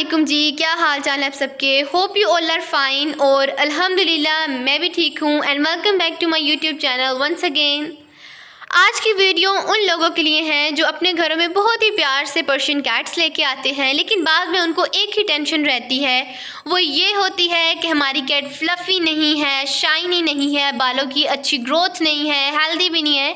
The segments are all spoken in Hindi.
वालेकुम जी, क्या हाल चाल है आप सबके। Hope you all are fine और अल्हम्दुलिल्लाह मैं भी ठीक हूँ। And welcome back to my YouTube channel once again. आज की वीडियो उन लोगों के लिए हैं जो अपने घरों में बहुत ही प्यार से पर्शियन कैट्स लेके आते हैं, लेकिन बाद में उनको एक ही टेंशन रहती है, वो ये होती है कि हमारी कैट फ्लफ़ी नहीं है, शाइनी नहीं है, बालों की अच्छी ग्रोथ नहीं है, हेल्दी भी नहीं है।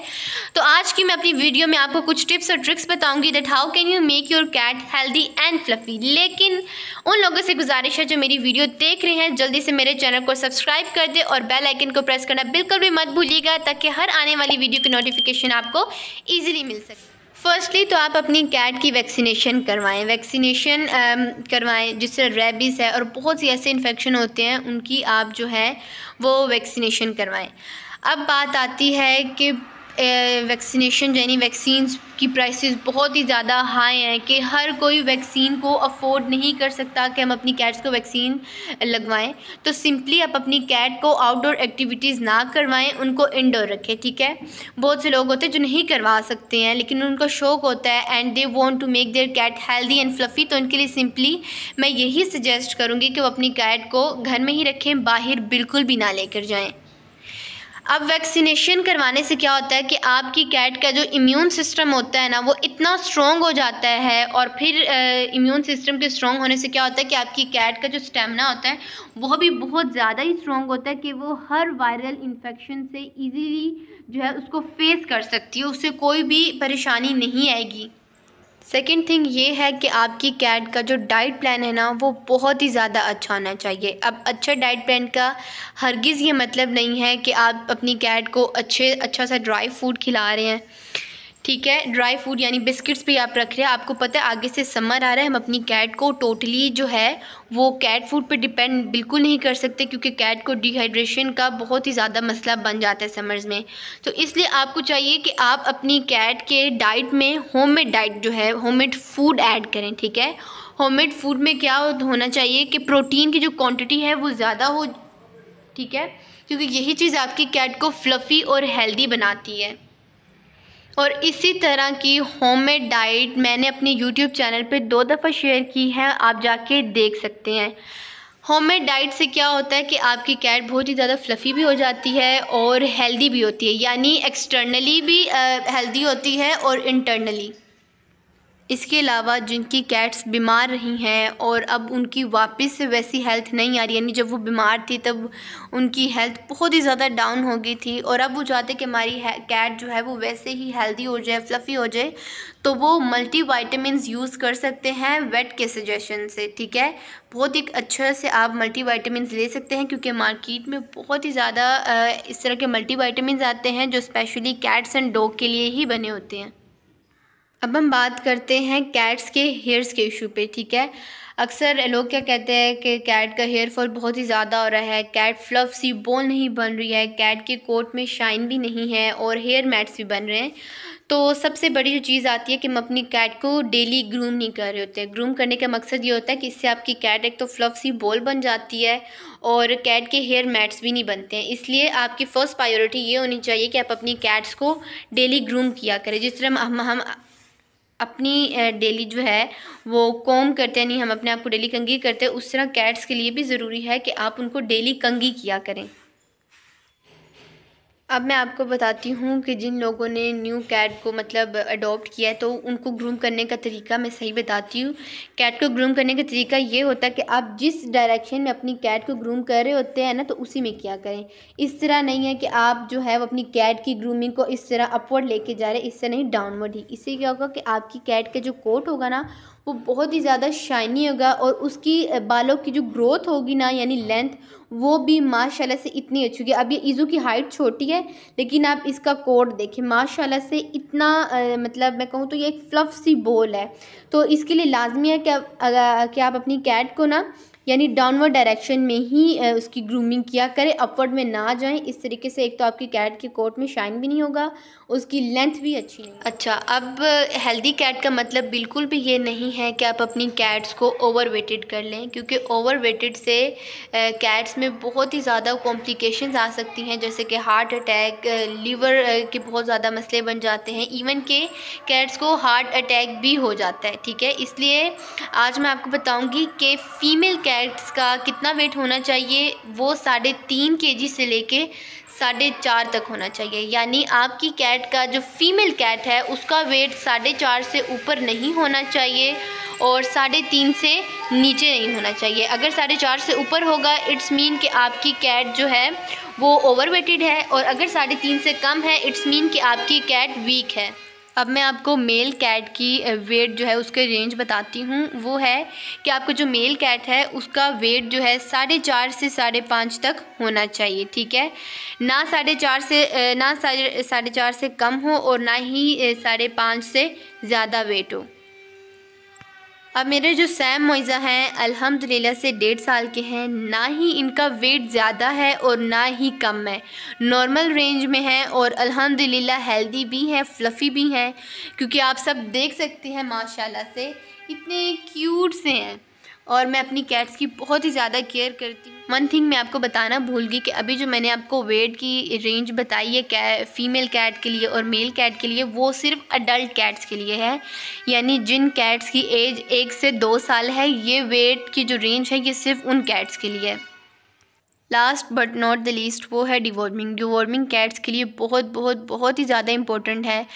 तो आज की मैं अपनी वीडियो में आपको कुछ टिप्स और ट्रिक्स बताऊंगी that how can you make your cat healthy and fluffy. लेकिन उन लोगों से गुजारिश है जो मेरी वीडियो देख रहे हैं, जल्दी से मेरे चैनल को सब्सक्राइब कर दे और बेल आइकन को प्रेस करना बिल्कुल भी मत भूलिएगा, ताकि हर आने वाली वीडियो की नोटिफिकेशन आपको ईजिली मिल सके। फर्स्टली तो आप अपनी कैट की वैक्सीनेशन करवाएं जिससे रेबीज़ है और बहुत सी ऐसे इन्फेक्शन होते हैं, उनकी आप जो है वो वैक्सीनेशन करवाएं। अब बात आती है कि वैक्सीनेशन यानी वैक्सीन्स की प्राइसेस बहुत ही ज़्यादा हाई हैं कि हर कोई वैक्सीन को अफोर्ड नहीं कर सकता कि हम अपनी कैट्स को वैक्सीन लगवाएं। तो सिंपली आप अपनी कैट को आउटडोर एक्टिविटीज़ ना करवाएं, उनको इंडोर रखें, ठीक है। बहुत से लोग होते हैं जो नहीं करवा सकते हैं लेकिन उनको शौक़ होता है and they want to make their cat healthy and fluffy, तो उनके लिए सिंपली मैं यही सजेस्ट करूँगी कि वो अपनी कैट को घर में ही रखें, बाहर बिल्कुल भी ना लेकर जाएँ। अब वैक्सीनेशन करवाने से क्या होता है कि आपकी कैट का जो इम्यून सिस्टम होता है ना, वो इतना स्ट्रॉन्ग हो जाता है और फिर इम्यून सिस्टम के स्ट्रॉन्ग होने से क्या होता है कि आपकी कैट का जो स्टेमिना होता है वो भी बहुत ज़्यादा ही स्ट्रॉन्ग होता है कि वो हर वायरल इन्फेक्शन से इजीली जो है उसको फेस कर सकती है, उससे कोई भी परेशानी नहीं आएगी। सेकेंड थिंग ये है कि आपकी कैट का जो डाइट प्लान है ना, वो बहुत ही ज़्यादा अच्छा होना चाहिए। अब अच्छा डाइट प्लान का हरगिज़ ये मतलब नहीं है कि आप अपनी कैट को अच्छा सा ड्राई फूड खिला रहे हैं, ठीक है। ड्राई फूड यानी बिस्किट्स भी आप रख रहे हैं। आपको पता है आगे से समर आ रहा है, हम अपनी कैट को टोटली जो है वो कैट फूड पे डिपेंड बिल्कुल नहीं कर सकते, क्योंकि कैट को डिहाइड्रेशन का बहुत ही ज़्यादा मसला बन जाता है समर्स में। तो इसलिए आपको चाहिए कि आप अपनी कैट के डाइट में होममेड डाइट जो है, होममेड फूड ऐड करें, ठीक है। होममेड फूड में क्या होना चाहिए कि प्रोटीन की जो क्वान्टिटी है वो ज़्यादा हो, ठीक है, क्योंकि यही चीज़ आपकी कैट को फ्लफ़ी और हेल्दी बनाती है। और इसी तरह की होममेड डाइट मैंने अपने यूट्यूब चैनल पे 2 दफ़ा शेयर की है, आप जाके देख सकते हैं। होममेड डाइट से क्या होता है कि आपकी कैट बहुत ही ज़्यादा फ्लफ़ी भी हो जाती है और हेल्दी भी होती है, यानी एक्सटर्नली भी हेल्दी होती है और इंटरनली। इसके अलावा जिनकी कैट्स बीमार रही हैं और अब उनकी वापस से वैसी हेल्थ नहीं आ रही, यानी जब वो बीमार थी तब उनकी हेल्थ बहुत ही ज़्यादा डाउन हो गई थी और अब वो चाहते कि हमारी कैट जो है वो वैसे ही हेल्दी हो जाए, फ्लफ़ी हो जाए, तो वो मल्टी वाइटामिन्स यूज़ कर सकते हैं वेट के सजेशन से, ठीक है। बहुत ही अच्छे से आप मल्टी वाइटामिन्स ले सकते हैं, क्योंकि मार्केट में बहुत ही ज़्यादा इस तरह के मल्टी वाइटामिन्स आते हैं जो स्पेशली कैट्स एंड डॉग के लिए ही बने होते हैं। अब हम बात करते हैं कैट्स के हेयर्स के इशू पे, ठीक है। अक्सर लोग क्या कहते हैं कि कैट का हेयर फॉल बहुत ही ज़्यादा हो रहा है, कैट फ्लफ सी बॉल नहीं बन रही है, कैट के कोट में शाइन भी नहीं है और हेयर मैट्स भी बन रहे हैं। तो सबसे बड़ी जो चीज़ आती है कि हम अपनी कैट को डेली ग्रूम नहीं कर रहे होते। ग्रूम करने का मकसद ये होता है कि इससे आपकी कैट एक तो फ्लफ सी बॉल बन जाती है और कैट के हेयर मैट्स भी नहीं बनते हैं। इसलिए आपकी फ़र्स्ट प्रायोरिटी ये होनी चाहिए कि आप अपनी कैट्स को डेली ग्रूम किया करें। जिस तरह हम अपनी डेली जो है वो कॉम करते हैं, नहीं हम अपने आप को डेली कंघी करते हैं, उस तरह कैट्स के लिए भी ज़रूरी है कि आप उनको डेली कंघी किया करें। अब मैं आपको बताती हूँ कि जिन लोगों ने न्यू कैट को मतलब अडॉप्ट किया है तो उनको ग्रूम करने का तरीका मैं सही बताती हूँ। कैट को ग्रूम करने का तरीका ये होता है कि आप जिस डायरेक्शन में अपनी कैट को ग्रूम कर रहे होते हैं ना, तो उसी में किया करें। इस तरह नहीं है कि आप जो है वो अपनी कैट की ग्रूमिंग को इस तरह अपवर्ड लेके जा रहे हैं, इससे नहीं डाउनवर्ड ही। इससे क्या होगा कि आपकी कैट का जो कोट होगा ना वो बहुत ही ज़्यादा शाइनी होगा और उसकी बालों की जो ग्रोथ होगी ना, यानी लेंथ, वो भी माशाल्लाह से इतनी अच्छी होगी। अब ये ईज़ू की हाइट छोटी है लेकिन आप इसका कोट देखें, माशाल्लाह से इतना मतलब मैं कहूँ तो ये एक फ्लफ़ सी बॉल है। तो इसके लिए लाजमी है कि आप अपनी कैट को ना यानी डाउनवर्ड डायरेक्शन में ही उसकी ग्रूमिंग किया करें, अपवर्ड में ना जाएं। इस तरीके से एक तो आपकी कैट के कोट में शाइन भी नहीं होगा, उसकी लेंथ भी अच्छी नहीं। अच्छा, अब हेल्दी कैट का मतलब बिल्कुल भी ये नहीं है कि आप अपनी कैट्स को ओवरवेटेड कर लें, क्योंकि ओवरवेटेड से कैट्स में बहुत ही ज़्यादा कॉम्प्लिकेशंस आ सकती हैं, जैसे कि हार्ट अटैक, लीवर के बहुत ज़्यादा मसले बन जाते हैं, इवन के कैट्स को हार्ट अटैक भी हो जाता है। ठीक है, इसलिए आज मैं आपको बताऊंगी कि फ़ीमेल कैट्स का कितना वेट होना चाहिए। वो 3.5 kg से लेके 4.5 तक होना चाहिए। यानी आपकी कैट का जो फीमेल कैट है उसका वेट 4.5 से ऊपर नहीं होना चाहिए और 3.5 से नीचे नहीं होना चाहिए। अगर 4.5 से ऊपर होगा इट्स मीन कि आपकी कैट जो है वो ओवरवेटेड है, और अगर 3.5 से कम है इट्स मीन कि आपकी कैट वीक है। अब मैं आपको मेल कैट की वेट जो है उसके रेंज बताती हूँ। वो है कि आपको जो मेल कैट है उसका वेट जो है 4.5 से 5.5 तक होना चाहिए। ठीक है, ना 4.5 से कम हो और ना ही 5.5 से ज़्यादा वेट हो। अब मेरे जो सैम मोइज़ा हैं अल्हम्दुलिल्लाह से 1.5 साल के हैं, ना ही इनका वेट ज़्यादा है और ना ही कम है, नॉर्मल रेंज में है और अल्हम्दुलिल्लाह हेल्दी भी हैं, फ्लफ़ी भी हैं, क्योंकि आप सब देख सकते हैं माशाल्लाह से इतने क्यूट से हैं। और मैं अपनी कैट्स की बहुत ही ज़्यादा केयर करती हूँ। वन थिंग मैं आपको बताना भूल गई कि अभी जो मैंने आपको वेट की रेंज बताई है फ़ीमेल कैट के लिए और मेल कैट के लिए, वो सिर्फ अडल्ट कैट्स के लिए है। यानी जिन कैट्स की एज 1 से 2 साल है, ये वेट की जो रेंज है ये सिर्फ उन कैट्स के लिए है। Last but not the least वो है डिवॉर्मिंग। डिवॉर्मिंग कैट्स के लिए बहुत बहुत बहुत ही ज़्यादा इम्पोर्टेंट है,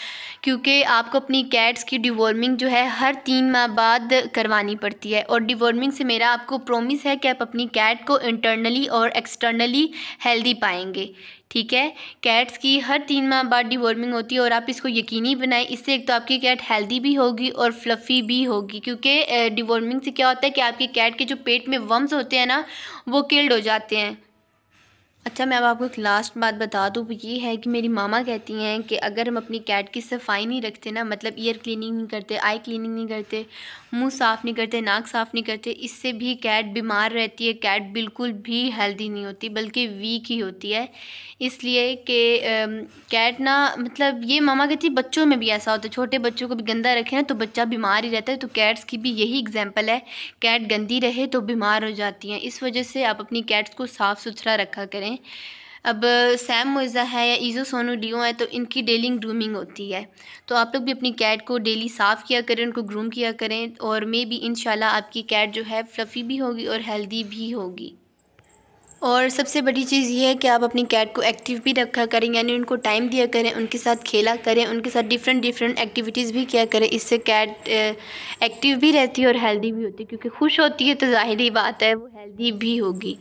क्योंकि आपको अपनी कैट्स की डिवॉर्मिंग जो है हर 3 माह बाद करवानी पड़ती है। और डिवॉर्मिंग से मेरा आपको प्रॉमिस है कि आप अपनी कैट को इंटरनली और एक्सटर्नली हेल्दी पाएंगे। ठीक है, कैट्स की हर 3 माह बाद डिवॉर्मिंग होती है और आप इसको यकीनी बनाएं। इससे एक तो आपकी कैट हेल्दी भी होगी और फ्लफ़ी भी होगी, क्योंकि डिवॉर्मिंग से क्या होता है कि आपकी कैट के जो पेट में वर्म्स होते हैं ना, वो किल्ड हो जाते हैं। अच्छा, मैं अब आपको एक लास्ट बात बता दूँ, वो ये है कि मेरी मामा कहती हैं कि अगर हम अपनी कैट की सफाई नहीं रखते ना, मतलब ईयर क्लीनिंग नहीं करते, आई क्लीनिंग नहीं करते, मुंह साफ़ नहीं करते, नाक साफ़ नहीं करते, इससे भी कैट बीमार रहती है। कैट बिल्कुल भी हेल्दी नहीं होती बल्कि वीक ही होती है। इसलिए कि कैट ना, मतलब ये मामा कहती बच्चों में भी ऐसा होता है, छोटे बच्चों को भी गंदा रखें ना तो बच्चा बीमार ही रहता है। तो कैट्स की भी यही एग्जाम्पल है, कैट गंदी रहे तो बीमार हो जाती हैं। इस वजह से आप अपनी कैट्स को साफ़ सुथरा रखा करें। अब सैम मोइज़ा है या ईज़ो सोनू डियो है तो इनकी डेली ग्रूमिंग होती है, तो आप लोग भी अपनी कैट को डेली साफ़ किया करें, उनको ग्रूम किया करें, और मे बी इंशाल्लाह आपकी कैट जो है फ्लफ़ी भी होगी और हेल्दी भी होगी। और सबसे बड़ी चीज़ ये है कि आप अपनी कैट को एक्टिव भी रखा करें, यानी उनको टाइम दिया करें, उनके साथ खेला करें, उनके साथ डिफरेंट एक्टिविटीज़ भी किया करें। इससे कैट एक्टिव भी रहती है और हेल्दी भी होती है, क्योंकि खुश होती है तो ज़ाहिरी बात है वो हेल्दी भी होगी।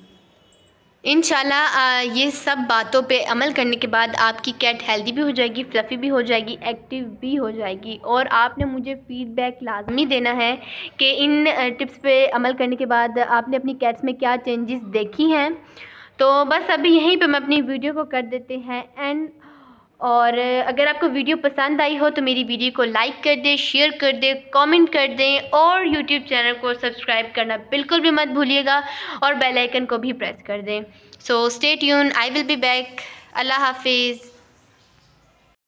इंशाल्लाह ये सब बातों पे अमल करने के बाद आपकी कैट हेल्दी भी हो जाएगी, फ्लफ़ी भी हो जाएगी, एक्टिव भी हो जाएगी। और आपने मुझे फ़ीडबैक लाजमी देना है कि इन टिप्स पे अमल करने के बाद आपने अपनी कैट्स में क्या चेंजेस देखी हैं। तो बस अभी यहीं पे मैं अपनी वीडियो को कर देते हैं एंड। और अगर आपको वीडियो पसंद आई हो तो मेरी वीडियो को लाइक कर दें, शेयर कर दें, कमेंट कर दें और यूट्यूब चैनल को सब्सक्राइब करना बिल्कुल भी मत भूलिएगा और बेल आइकन को भी प्रेस कर दें। So stay tune, I will be back. अल्लाह हाफिज़।